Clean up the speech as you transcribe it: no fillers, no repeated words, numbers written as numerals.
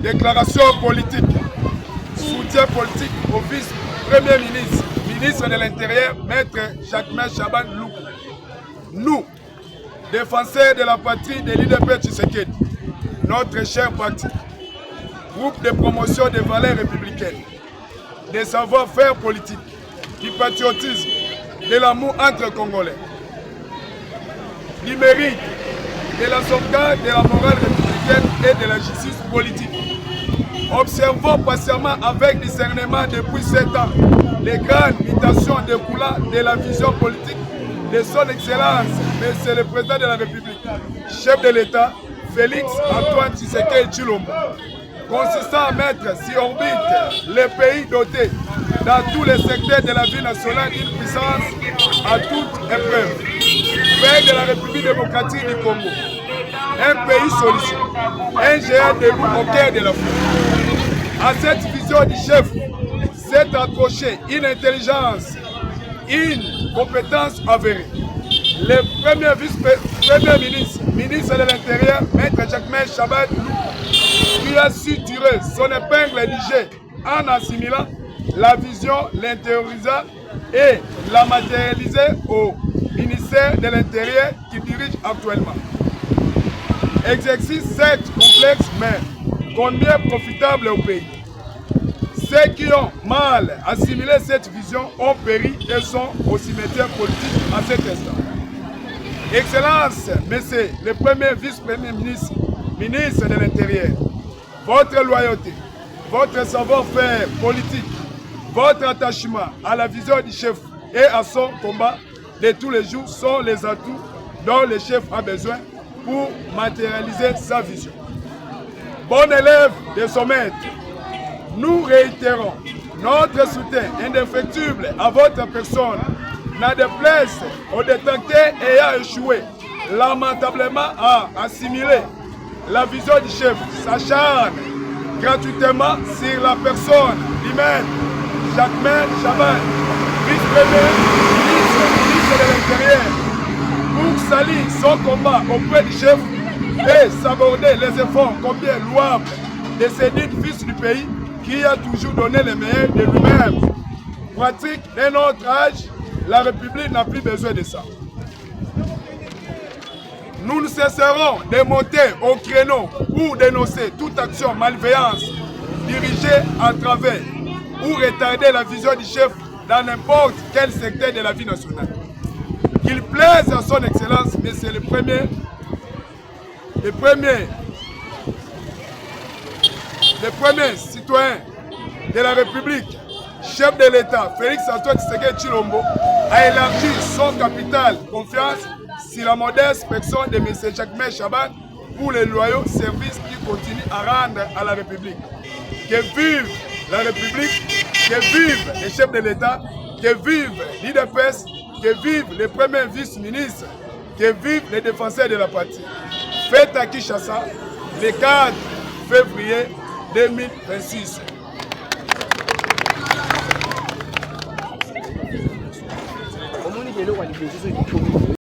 Déclaration politique. Soutien politique au vice-premier ministre, ministre de l'Intérieur, Maître Jacquemain Chaban Loukou. Nous, défenseurs de la patrie de l'IDP Tshisekedi, notre cher parti, groupe de promotion des valeurs républicaines, des savoir-faire politiques, du patriotisme, de l'amour entre Congolais, du mérite, de la sauvegarde de la morale républicaine et de la justice politique. Observons patiemment avec discernement depuis 7 ans les grandes mutations découlant de la vision politique de son Excellence, Monsieur le Président de la République, chef de l'État, Félix Antoine Tshisekedi Tshilombo, consistant à mettre sur orbite les pays dotés dans tous les secteurs de la vie nationale d'une puissance à toute épreuve. Pays de la République démocratique du Congo, un pays solution, un géant de loup au cœur de l'Afrique. À cette vision du chef, s'est accroché une intelligence, une compétence avérée. Le premier vice-premier ministre, ministre de l'Intérieur, Maître Jacquemain Chaban Loukou, lui a su tirer son épingle du jeu en assimilant la vision, l'intériorisant et la matérialiser au ministère de l'Intérieur qui dirige actuellement. Exercice certes complexe, mais combien profitable au pays. Ceux qui ont mal assimilé cette vision ont péri et sont au cimetière politique à cet instant. Excellence, Monsieur le premier vice-premier ministre, ministre de l'Intérieur, votre loyauté, votre savoir-faire politique, votre attachement à la vision du chef et à son combat de tous les jours sont les atouts dont le chef a besoin pour matérialiser sa vision. Bon élève de son maître, nous réitérons notre soutien indéfectible à votre personne, n'a de place aux détenteurs ayant échoué lamentablement à assimiler la vision du chef, s'acharne gratuitement sur la personne humaine, Jacquemain Chaban, vice-premier ministre de l'Intérieur, pour salir son combat auprès du chef et s'aborder les efforts combien louables de ce digne fils du pays qui a toujours donné le meilleur de lui-même. Pratique d'un autre âge, la République n'a plus besoin de ça. Nous ne cesserons de monter au créneau pour dénoncer toute action malveillance dirigée à travers ou retarder la vision du chef dans n'importe quel secteur de la vie nationale. Qu'il plaise à son Excellence, mais c'est le premier citoyen de la République, chef de l'État, Félix Antoine Tshisekedi Tshilombo, a élargi son capital confiance sur la modeste personne de M. Jacquemain Chaban pour les loyaux services qu'il continue à rendre à la République. Que vive la République, que vive les chefs de l'État, que vive l'IDPS, que vive les premiers vice-ministres, que vive les défenseurs de la patrie. Fête à Kinshasa, le 4 février 2026. Comment